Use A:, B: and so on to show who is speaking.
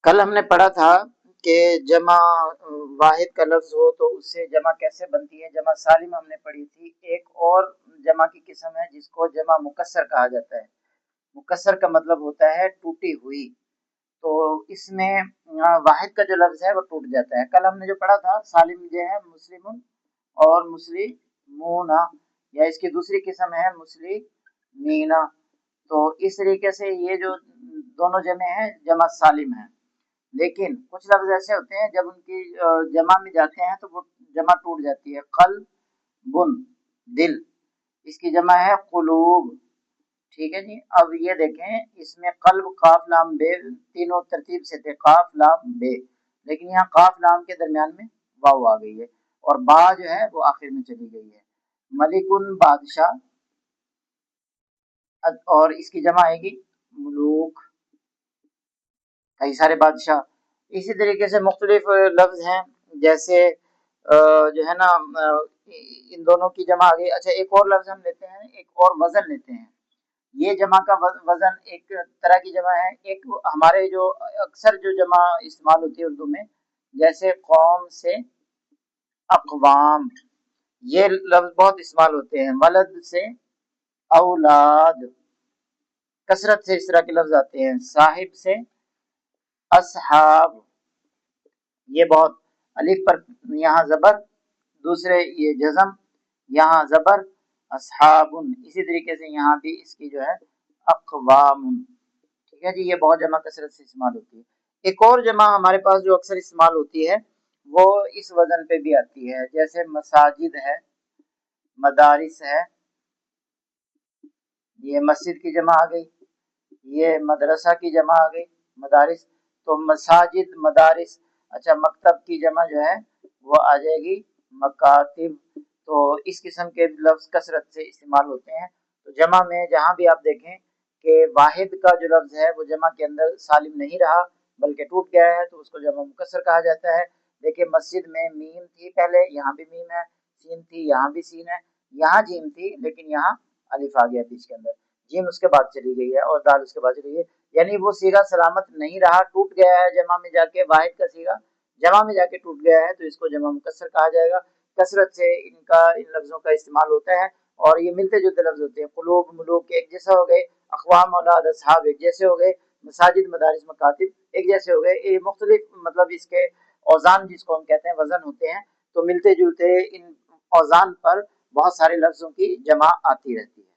A: कल हमने पढ़ा था कि जमा वाहिद का लफ्ज हो तो उससे जमा कैसे बनती है। जमा सालिम हमने पढ़ी थी। एक और जमा की किस्म है जिसको जमा मुकस्सर कहा जाता है। मुकस्सर का मतलब होता है टूटी हुई। तो इसमें वाहिद का जो लफ्ज है वो टूट जाता है। कल हमने जो पढ़ा था सालिम जो है मुस्लिमुन और मुस्लिमूना, या इसकी दूसरी किस्म है मुस्लिमीना। तो इस तरीके से ये जो दोनों जमे हैं जमा सालिम है। लेकिन कुछ लफ्ज ऐसे होते हैं जब उनकी जमा में जाते हैं तो वो जमा टूट जाती है। कल बुन दिल, इसकी जमा है कुलूब। ठीक है जी। अब ये देखें इसमें कल्ब काफ लाम बे तीनों तरतीब से थे, काफ लाम बे, लेकिन यहाँ काफ लाम के दरमियान में वाव आ गई है और बा जो है वो आखिर में चली गई है। मलिकुन बादशाह, और इसकी जमा आएगी मुलूक, कई सारे बादशाह। इसी तरीके से मुख्तलिफ लफ्ज हैं, जैसे जो है ना इन दोनों की जमा आ गई। अच्छा, एक और लफ्ज हम लेते हैं, एक और वजन लेते हैं। ये जमा का वजन एक तरह की जमा है। एक हमारे जो अक्सर जो जमा इस्तेमाल होती है उर्दू में, जैसे कौम से अक़वाम, ये लफ्ज बहुत इस्तेमाल होते हैं। वलद से औलाद, कसरत से इस तरह के लफ्ज आते हैं। साहिब से असहाब, ये बहुत, अलिफ पर यहाँ जबर, दूसरे ये जज़म, यहाँ जबर, असहाबुन। इसी तरीके से यहाँ भी इसकी जो है अक़वामुन। ठीक है जी। ये बहुत जमा कसरत से इस्तेमाल होती है। एक और जमा हमारे पास जो अक्सर इस्तेमाल होती है वो इस वजन पे भी आती है, जैसे मसाजिद है, मदारिस है, ये मस्जिद की जमा आ गई, ये मदरसा की जमा आ गई मदारिस। तो मसाजिद मदारिस। अच्छा, मकतब की जमा जो है वो आ जाएगी मकातिब। तो इस किस्म के लफ्ज कसरत से इस्तेमाल होते हैं। तो जमा में जहां भी आप देखें कि वाहिद का जो लफ्ज है वो जमा के अंदर सालिम नहीं रहा बल्कि टूट गया है तो उसको जमा मुकस्सर कहा जाता है। देखिए मस्जिद में मीम थी पहले, यहाँ भी मीम है, सीन थी, यहाँ भी सीन है, यहाँ जीम थी लेकिन यहाँ अलिफ आ गया बीच के अंदर, जीम उसके बाद चली गई है और दाल उसके बाद चली गई है। यानी वो सीगा सलामत नहीं रहा, टूट गया है जमा में जाके। वाहिद का सीगा जमा में जाके टूट गया है तो इसको जमा मुकस्सर कहा जाएगा। कसरत से इन लफ्जों का इस्तेमाल होता है और ये मिलते जुलते लफ्ज होते हैं। कुलूब मुलूक एक जैसा हो गए, अक़वाम औलाद असहाब एक जैसे हो गए, मसाजिद मदारिस मकातिब एक जैसे हो गए। ये मुख्तलिफ मतलब इसके औजान जिसको हम कहते हैं वजन होते हैं। तो मिलते जुलते इन औजान पर बहुत सारे लफ्जों की जमा आती रहती है।